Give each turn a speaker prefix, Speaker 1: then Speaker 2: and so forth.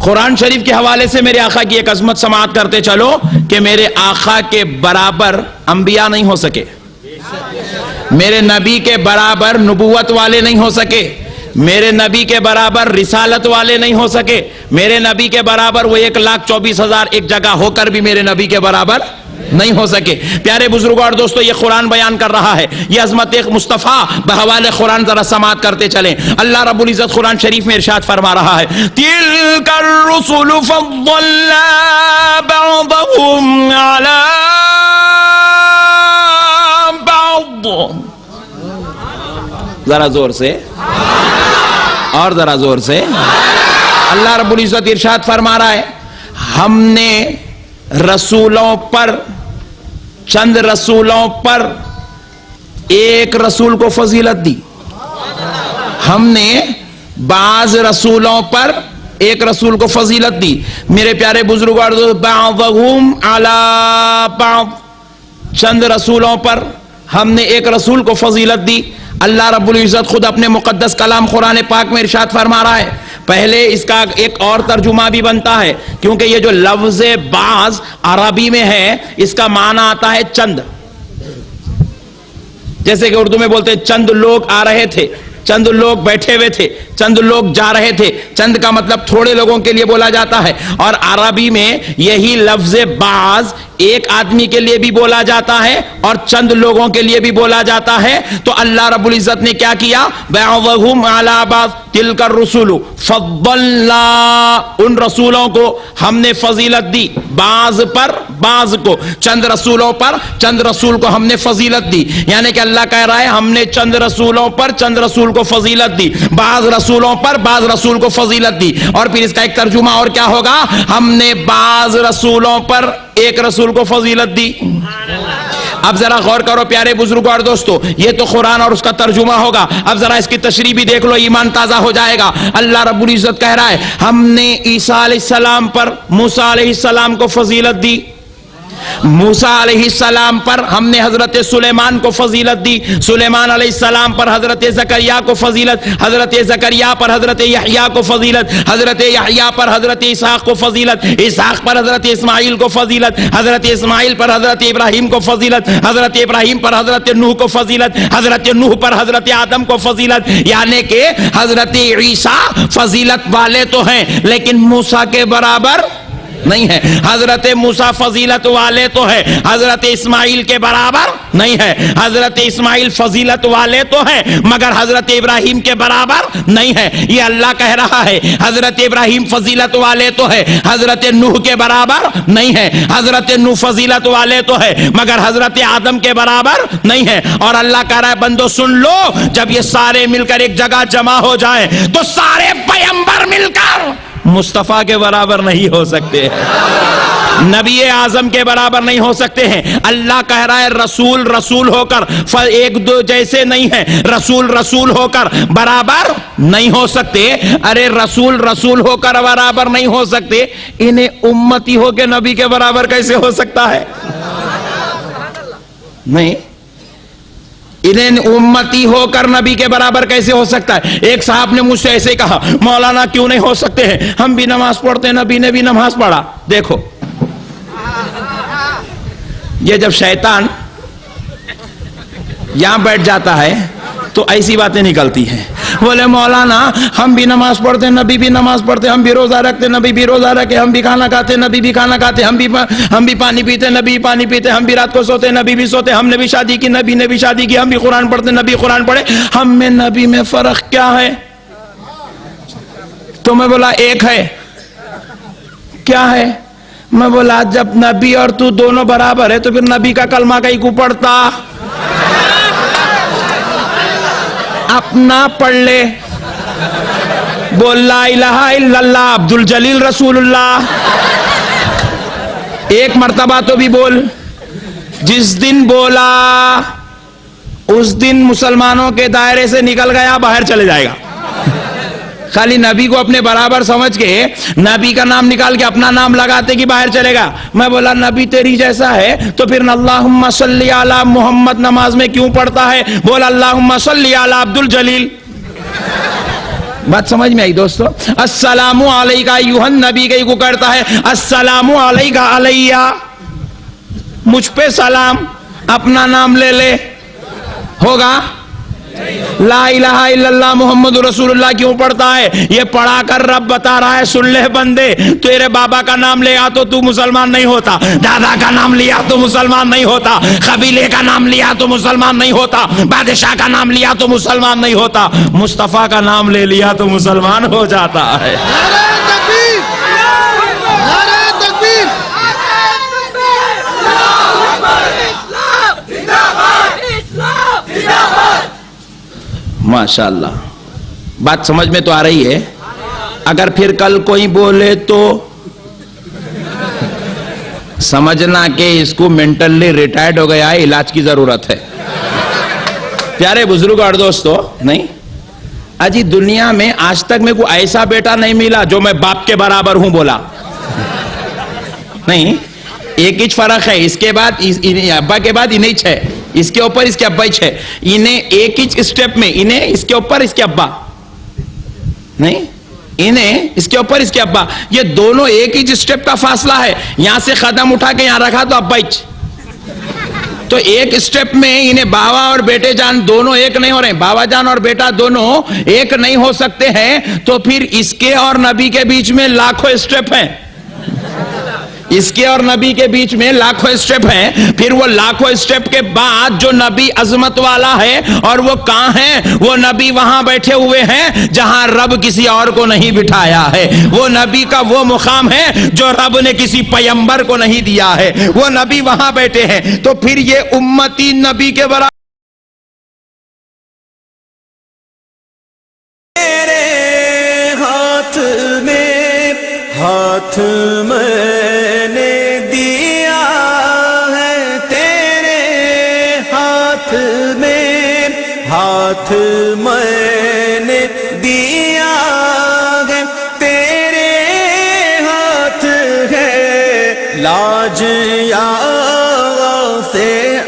Speaker 1: قرآن شریف کے حوالے سے میرے آقا کی ایک عظمت سماعت کرتے چلو کہ میرے آقا کے برابر انبیاء نہیں ہو سکے، میرے نبی کے برابر نبوت والے نہیں ہو سکے، میرے نبی کے برابر رسالت والے نہیں ہو سکے، میرے نبی کے برابر وہ 1,24,000 ایک جگہ ہو کر بھی میرے نبی کے برابر نہیں ہو سکے۔ پیارے بزرگوں اور دوستو، یہ قرآن بیان کر رہا ہے، یہ عظمت ایک مصطفیٰ بحوالِ قرآن ذرا سماعت کرتے چلیں۔ اللہ رب العزت قرآن شریف میں ارشاد فرما رہا ہے، تِلْكَ الرُّسُلُ فَضَّلْنَا بَعْضَهُمْ عَلَى بَعْضٍ۔ ذرا زور سے اور ذرا زور سے۔ اللہ رب العزت ارشاد فرما رہا ہے، ہم نے رسولوں پر، چند رسولوں پر ایک رسول کو فضیلت دی، ہم نے بعض رسولوں پر ایک رسول کو فضیلت دی۔ میرے پیارے بزرگوں، بعضهم علی بعض، چند رسولوں پر ہم نے ایک رسول کو فضیلت دی۔ اللہ رب العزت خود اپنے مقدس کلام قرآن پاک میں ارشاد فرما رہا ہے۔ پہلے اس کا ایک اور ترجمہ بھی بنتا ہے، کیونکہ یہ جو لفظ بعض عربی میں ہے اس کا معنی آتا ہے چند، جیسے کہ اردو میں بولتے ہیں چند لوگ آ رہے تھے، چند لوگ بیٹھے ہوئے تھے، چند لوگ جا رہے تھے۔ چند کا مطلب تھوڑے لوگوں کے لیے بولا جاتا ہے، اور عربی میں یہی لفظ بعض ایک آدمی کے لیے بھی بولا جاتا ہے اور چند لوگوں کے لیے بھی بولا جاتا ہے۔ تو اللہ رب العزت نے کیا کیا؟ بعضهم علی بعض تلک الرسل فضلنا، ان رسولوں کو ہم نے فضیلت دی، بعض پر بعض کو، چند رسولوں پر چند رسول کو ہم نے فضیلت دی۔ یعنی کہ اللہ کہہ رہا ہے ہم نے چند رسولوں پر چند رسول کو فضیلت دی، بعض رسولوں پر بعض رسول کو فضیلت دی۔ اور پھر اس کا ایک ترجمہ اور کیا ہوگا؟ ہم نے بعض رسولوں پر ایک رسول کو فضیلت دی۔ اب ذرا غور کرو پیارے بزرگوں اور دوستو، یہ تو قرآن اور اس کا ترجمہ ہوگا، اب ذرا اس کی تشریح بھی دیکھ لو، ایمان تازہ ہو جائے گا۔ اللہ رب العزت کہہ رہا ہے ہم نے عیسیٰ علیہ السلام پر موسیٰ علیہ السلام کو فضیلت دی، موسیٰ علیہ السلام پر ہم نے حضرت سلیمان کو فضیلت دی، سلیمان علیہ السلام پر حضرت زکریا کو فضیلت، حضرت زکریا پر حضرت یحییٰ کو فضیلت، حضرت یحییٰ پر حضرت اسحاق کو فضیلت، اسحاق پر حضرت اسماعیل کو فضیلت، حضرت اسماعیل پر حضرت ابراہیم کو فضیلت، حضرت ابراہیم پر حضرت نوح کو فضیلت، حضرت نوح پر حضرت آدم کو فضیلت۔ یعنی کہ حضرت عیسیٰ فضیلت والے تو ہیں لیکن موسیٰ کے برابر نہیں ہے، حضرت موسیٰ فضیلت والے تو ہے، حضرت اسماعیل کے برابر نہیں ہے، حضرت اسماعیل فضیلت والے تو ہیں مگر حضرت ابراہیم کے برابر نہیں ہے۔ یہ اللہ کہہ رہا ہے حضرت ابراہیم فضیلت والے تو ہے، حضرت نوح کے برابر نہیں ہے، حضرت نوح فضیلت والے تو ہے مگر حضرت آدم کے برابر نہیں ہے۔ اور اللہ کہہ رہا ہے بندو سن لو، جب یہ سارے مل کر ایک جگہ جمع ہو جائیں تو سارے پیغمبر مل کر مصطفیٰ کے برابر نہیں ہو سکتے، نبی اعظم کے برابر نہیں ہو سکتے ہیں۔ اللہ کہہ رہا ہے رسول رسول ہو کر ایک دو جیسے نہیں ہیں، رسول رسول ہو کر برابر نہیں ہو سکتے۔ ارے رسول رسول ہو کر برابر نہیں ہو سکتے، انہیں امتی ہو کے نبی کے برابر کیسے ہو سکتا ہے؟ نہیں، انہیں امتی ہو کر نبی کے برابر کیسے ہو سکتا ہے؟ ایک صاحب نے مجھ سے ایسے کہا مولانا کیوں نہیں ہو سکتے ہیں، ہم بھی نماز پڑھتے ہیں، نبی نے بھی نماز پڑھا۔ دیکھو یہ جب شیطان یہاں بیٹھ جاتا ہے تو ایسی باتیں نکلتی ہیں، بولے مولانا ہم بھی نماز پڑھتے ہیں، نبی بھی نماز پڑھتے ہیں، ہم بھی روزہ رکھتے ہیں، نبی بھی روزہ رکھے، ہم بھی کھانا کھاتے ہیں، نبی بھی کھانا کھاتے، ہم بھی پانی پیتے ہیں، نبی پانی پیتے، ہم بھی رات کو سوتے ہیں، نبی بھی سوتے، ہم نے بھی شادی کی، نبی نے بھی شادی کی، ہم بھی قرآن پڑھتے ہیں، نبی قرآن پڑھے، ہم میں نبی میں فرق کیا ہے؟ تو میں بولا ایک ہے۔ کیا ہے؟ میں بولا جب نبی اور تو دونوں برابر ہے تو پھر نبی کا کلمہ کہیں کو پڑھتا، اپنا پڑھ لے، بول لا الہ الا اللہ عبد الجلیل رسول اللہ، ایک مرتبہ تو بھی بول۔ جس دن بولا اس دن مسلمانوں کے دائرے سے نکل گیا، باہر چلے جائے گا۔ خالی نبی کو اپنے برابر سمجھ کے نبی کا نام نکال کے اپنا نام لگاتے کہ باہر چلے گا۔ میں بولا نبی تیری جیسا ہے تو پھر اللہم صلی علی محمد نماز میں کیوں پڑھتا ہے؟ بول اللہم صلی علی عبد الجلیل۔ بات سمجھ میں آئی دوستو؟ السلام علیکہ ایوہن نبی کئی کو کرتا ہے السلام علیکہ علیہ، مجھ پہ سلام، اپنا نام لے لے، ہوگا؟ لا الہ الا اللہ محمد رسول اللہ کیوں پڑھتا ہے؟ یہ پڑھا کر رب بتا رہا ہے سن لے بندے، تیرے بابا کا نام لیا تو مسلمان نہیں ہوتا، دادا کا نام لیا تو مسلمان نہیں ہوتا، قبیلے کا نام لیا تو مسلمان نہیں ہوتا، بادشاہ کا نام لیا تو مسلمان نہیں ہوتا، مصطفیٰ کا نام لے لیا تو مسلمان ہو جاتا ہے۔ ماشاءاللہ، بات سمجھ میں تو آ رہی ہے؟ اگر پھر کل کوئی بولے تو سمجھنا کہ اس کو مینٹلی ریٹائرڈ ہو گیا ہے، علاج کی ضرورت ہے۔ پیارے بزرگ اور دوستو، نہیں اجی دنیا میں آج تک میں کو ایسا بیٹا نہیں ملا جو میں باپ کے برابر ہوں بولا، نہیں، ایک ہی فرق ہے، اس کے بعد ابا کے بعد انہیں چھے، اس کے اوپر اس کے ابا چھے، انہیں ایک ہی سٹیپ میں، انہیں اس کے اوپر اس کے ابا، نہیں، انہیں اس کے اوپر اس کے ابا، یہ دونوں ایک ہی سٹیپ کا فاصلہ ہے، یہاں سے قدم اٹھا کے یہاں رکھا تو ابا ہی، تو ایک سٹیپ میں انہیں باوا اور بیٹے جان دونوں ایک نہیں ہو رہے ہیں، باوا جان اور بیٹا دونوں ایک نہیں ہو سکتے ہیں، تو پھر اس کے اور نبی کے بیچ میں لاکھوں سٹیپ ہیں، اس کے اور نبی کے بیچ میں لاکھوں سٹیپ ہیں، پھر وہ لاکھوں سٹیپ کے بعد جو نبی عظمت والا ہے، اور وہ کہاں ہے؟ وہ نبی وہاں بیٹھے ہوئے ہیں جہاں رب کسی اور کو نہیں بٹھایا ہے، وہ نبی کا وہ مقام ہے جو رب نے کسی پیغمبر کو نہیں دیا ہے، وہ نبی وہاں بیٹھے ہیں، تو پھر یہ امتی نبی کے برابر
Speaker 2: ہاتھ میں نے دیا ہے تیرے ہاتھ میں، ہاتھ میں نے دیا ہے تیرے ہاتھ ہے، لاج یا سے